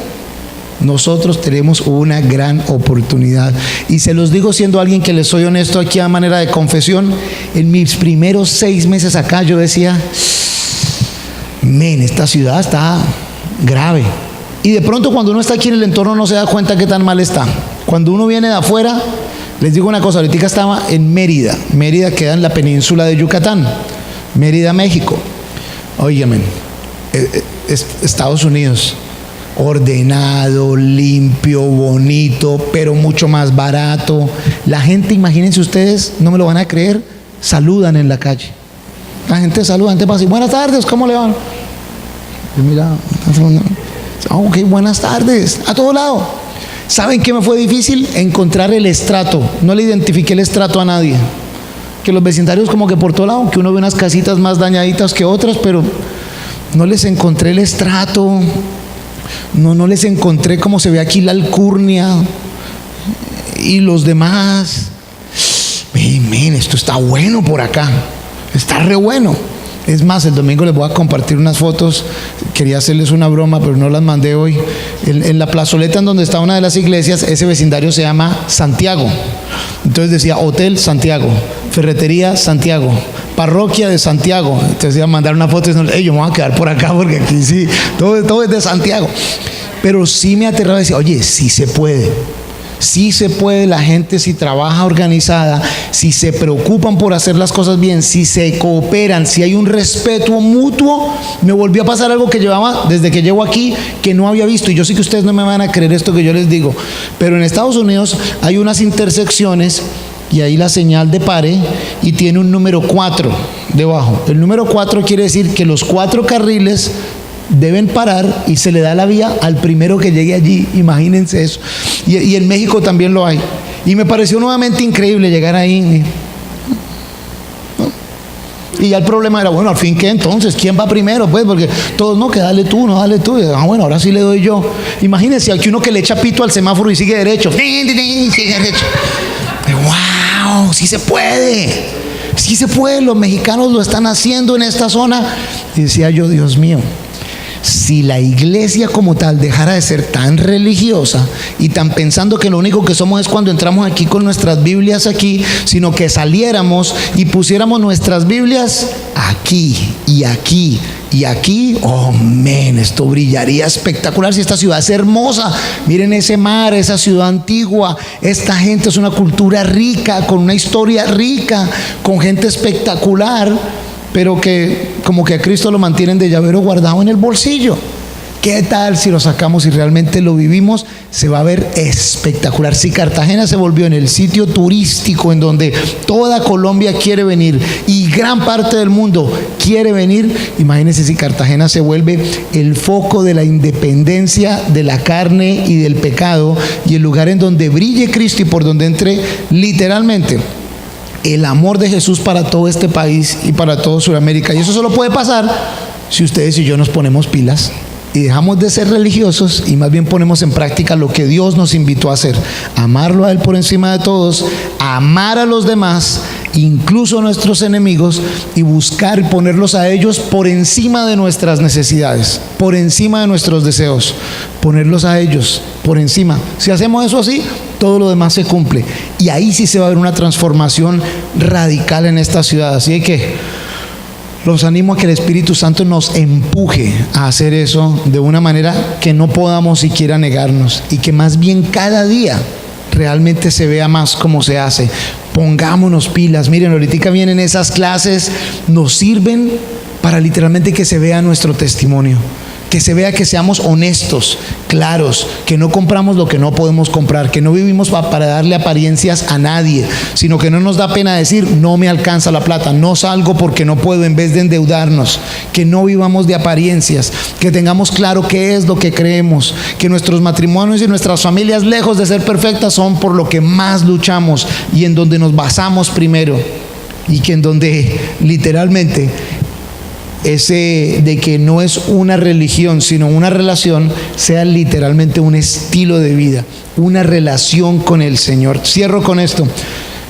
Nosotros tenemos una gran oportunidad, y se los digo siendo alguien que les soy honesto aquí a manera de confesión. En mis primeros 6 meses acá yo decía, esta ciudad está grave. Y de pronto cuando uno está aquí en el entorno no se da cuenta qué tan mal está. Cuando uno viene de afuera, les digo una cosa, ahorita estaba en Mérida. Mérida queda en la península de Yucatán, Mérida, México. Óigame, Estados Unidos. Ordenado, limpio, bonito, pero mucho más barato. La gente, imagínense ustedes, no me lo van a creer, saludan en la calle. La gente saluda, la gente pasa y buenas tardes, ¿cómo le van? Y mira, ok, buenas tardes, a todo lado. ¿Saben qué me fue difícil? Encontrar el estrato. No le identifiqué el estrato a nadie. Que los vecindarios como que por todo lado, que uno ve unas casitas más dañaditas que otras, pero no les encontré el estrato. No les encontré cómo se ve aquí la alcurnia y los demás. Esto está bueno por acá, está re bueno. Es más, el domingo les voy a compartir unas fotos. Quería hacerles una broma, pero no las mandé hoy. En la plazoleta en donde está una de las iglesias, ese vecindario se llama Santiago. Entonces decía Hotel Santiago, Ferretería Santiago, Parroquia de Santiago. Entonces iba a mandar una foto y decía, yo me voy a quedar por acá porque aquí sí, todo es de Santiago. Pero sí me aterraba decir, oye, sí se puede. Sí se puede, la gente si trabaja organizada, si se preocupan por hacer las cosas bien, si se cooperan, si hay un respeto mutuo. Me volvió a pasar algo que llevaba desde que llego aquí, que no había visto, y yo sé que ustedes no me van a creer esto que yo les digo, pero en Estados Unidos hay unas intersecciones y ahí la señal de pare y tiene un número 4 debajo. El número 4 quiere decir que los 4 carriles deben parar y se le da la vía al primero que llegue allí. Imagínense eso. Y en México también lo hay. Y me pareció nuevamente increíble llegar ahí. Y ya el problema era, bueno, al fin, ¿qué entonces? ¿Quién va primero? Pues porque todos, no, que dale tú, no, dale tú. Bueno, ahora sí le doy yo. Imagínense, aquí uno que le echa pito al semáforo y sigue derecho. Sigue derecho. ¡Wow! Sí se puede. Sí se puede. Los mexicanos lo están haciendo en esta zona. Y decía yo, Dios mío, si la iglesia como tal dejara de ser tan religiosa y tan pensando que lo único que somos es cuando entramos aquí con nuestras Biblias aquí, sino que saliéramos y pusiéramos nuestras Biblias aquí y aquí y aquí, oh men, esto brillaría espectacular. Si esta ciudad es hermosa, miren ese mar, esa ciudad antigua, esta gente es una cultura rica, con una historia rica, con gente espectacular, pero que como que a Cristo lo mantienen de llavero guardado en el bolsillo. ¿Qué tal si lo sacamos y realmente lo vivimos? Se va a ver espectacular. Si Cartagena se volvió en el sitio turístico en donde toda Colombia quiere venir y gran parte del mundo quiere venir, imagínense si Cartagena se vuelve el foco de la independencia de la carne y del pecado, y el lugar en donde brille Cristo y por donde entre literalmente el amor de Jesús para todo este país y para todo Sudamérica. Y eso solo puede pasar si ustedes y yo nos ponemos pilas y dejamos de ser religiosos y más bien ponemos en práctica lo que Dios nos invitó a hacer: amarlo a Él por encima de todos, amar a los demás, incluso a nuestros enemigos, y buscar ponerlos a ellos por encima de nuestras necesidades, por encima de nuestros deseos, ponerlos a ellos por encima. Si hacemos eso así, todo lo demás se cumple, y ahí sí se va a ver una transformación radical en esta ciudad. Así que los animo a que el Espíritu Santo nos empuje a hacer eso de una manera que no podamos siquiera negarnos, y que más bien cada día realmente se vea más cómo se hace. Pongámonos pilas. Miren, ahorita vienen esas clases, nos sirven para literalmente que se vea nuestro testimonio, que se vea que seamos honestos, claros, que no compramos lo que no podemos comprar, que no vivimos para darle apariencias a nadie, sino que no nos da pena decir, no me alcanza la plata, no salgo porque no puedo, en vez de endeudarnos. Que no vivamos de apariencias, que tengamos claro qué es lo que creemos, que nuestros matrimonios y nuestras familias, lejos de ser perfectas, son por lo que más luchamos y en donde nos basamos primero, y que en donde literalmente ese de que no es una religión sino una relación, sea literalmente un estilo de vida, una relación con el Señor. Cierro con esto.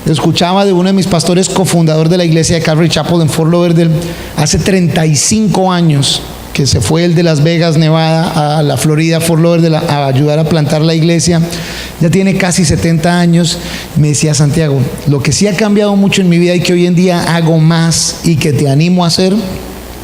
Escuchaba de uno de mis pastores, cofundador de la iglesia de Calvary Chapel en Fort Lauderdale, hace 35 años que se fue el de Las Vegas, Nevada, a la Florida, Fort Lauderdale, a ayudar a plantar la iglesia. Ya tiene casi 70 años. Me decía: Santiago, lo que sí ha cambiado mucho en mi vida y que hoy en día hago más y que te animo a hacer,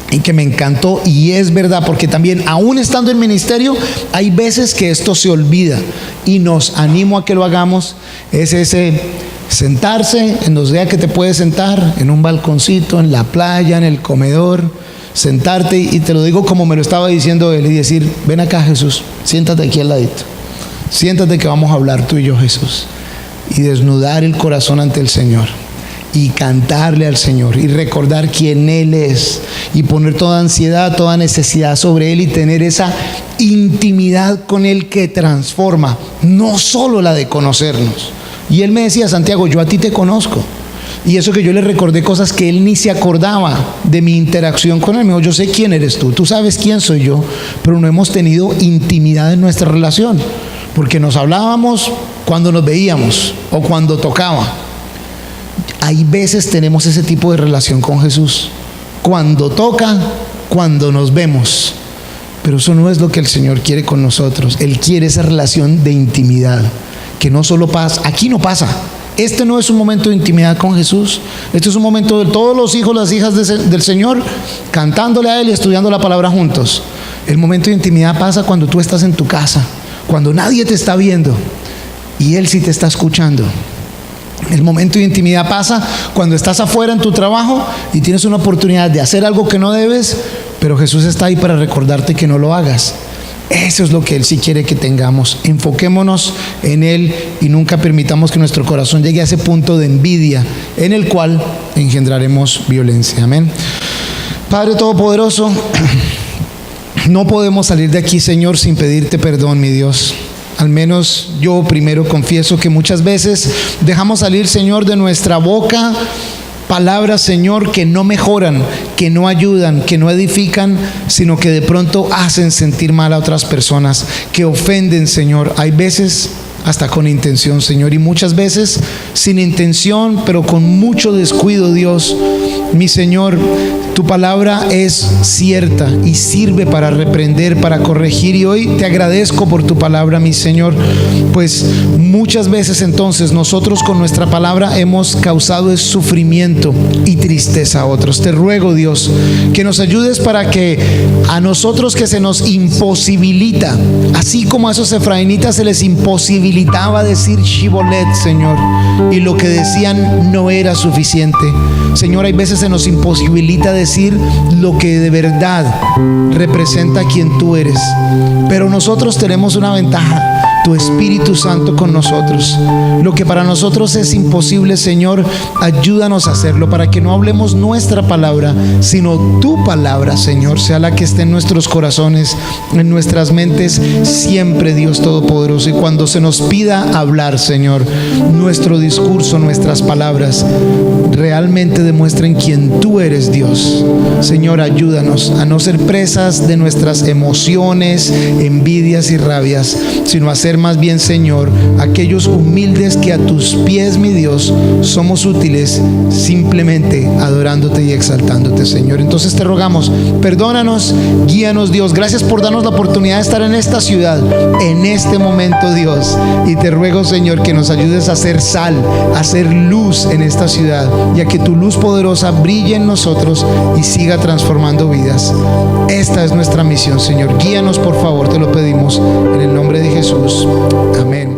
y que me encantó, y es verdad, porque también aún estando en ministerio hay veces que esto se olvida, y nos animo a que lo hagamos, es ese sentarse en los días que te puedes sentar, en un balconcito, en la playa, en el comedor, sentarte, y te lo digo como me lo estaba diciendo él, y decir: ven acá, Jesús, siéntate aquí al ladito, siéntate que vamos a hablar tú y yo, Jesús, y desnudar el corazón ante el Señor y cantarle al Señor y recordar quién Él es y poner toda ansiedad, toda necesidad sobre Él y tener esa intimidad con Él que transforma, no solo la de conocernos. Y él me decía: Santiago, yo a ti te conozco. Y eso que yo le recordé cosas que él ni se acordaba de mi interacción con él. Me dijo: yo sé quién eres tú sabes quién soy yo, pero no hemos tenido intimidad en nuestra relación, porque nos hablábamos cuando nos veíamos o cuando tocaba. Hay veces tenemos ese tipo de relación con Jesús, cuando toca, cuando nos vemos, pero eso no es lo que el Señor quiere con nosotros. Él quiere esa relación de intimidad, que no solo pasa, aquí no pasa. Este no es un momento de intimidad con Jesús. Este es un momento de todos los hijos, las hijas del Señor cantándole a Él y estudiando la palabra juntos. El momento de intimidad pasa cuando tú estás en tu casa, cuando nadie te está viendo y Él sí te está escuchando. El momento de intimidad pasa cuando estás afuera en tu trabajo y tienes una oportunidad de hacer algo que no debes, pero Jesús está ahí para recordarte que no lo hagas. Eso es lo que Él sí quiere que tengamos. Enfoquémonos en Él y nunca permitamos que nuestro corazón llegue a ese punto de envidia en el cual engendraremos violencia. Amén. Padre Todopoderoso, no podemos salir de aquí, Señor, sin pedirte perdón, mi Dios. Al menos yo primero confieso que muchas veces dejamos salir, Señor, de nuestra boca palabras, Señor, que no mejoran, que no ayudan, que no edifican, sino que de pronto hacen sentir mal a otras personas, que ofenden, Señor. Hay veces hasta con intención, Señor, y muchas veces sin intención, pero con mucho descuido, Dios. Mi Señor, tu palabra es cierta y sirve para reprender, para corregir, y hoy te agradezco por tu palabra, mi Señor, pues muchas veces entonces nosotros con nuestra palabra hemos causado sufrimiento y tristeza a otros. Te ruego, Dios, que nos ayudes para que a nosotros que se nos imposibilita, así como a esos efraínitas se les imposibilitaba decir Shibolet, Señor, y lo que decían no era suficiente. Señor, hay veces se nos imposibilita decir lo que de verdad representa a quien tú eres, pero nosotros tenemos una ventaja: tu Espíritu Santo con nosotros. Lo que para nosotros es imposible, Señor, ayúdanos a hacerlo, para que no hablemos nuestra palabra, sino tu palabra, Señor, sea la que esté en nuestros corazones, en nuestras mentes, siempre, Dios Todopoderoso. Y cuando se nos pida hablar, Señor, nuestro discurso, nuestras palabras realmente demuestren quién tú eres, Dios. Señor, ayúdanos a no ser presas de nuestras emociones, envidias y rabias, sino a ser más bien, Señor, aquellos humildes que a tus pies, mi Dios, somos útiles simplemente adorándote y exaltándote, Señor. Entonces te rogamos, perdónanos, guíanos, Dios. Gracias por darnos la oportunidad de estar en esta ciudad, en este momento, Dios. Y te ruego, Señor, que nos ayudes a hacer sal, a hacer luz en esta ciudad, y a que tu luz poderosa brille en nosotros y siga transformando vidas. Esta es nuestra misión, Señor. Guíanos, por favor, te lo pedimos en el nombre de Jesús. Amén.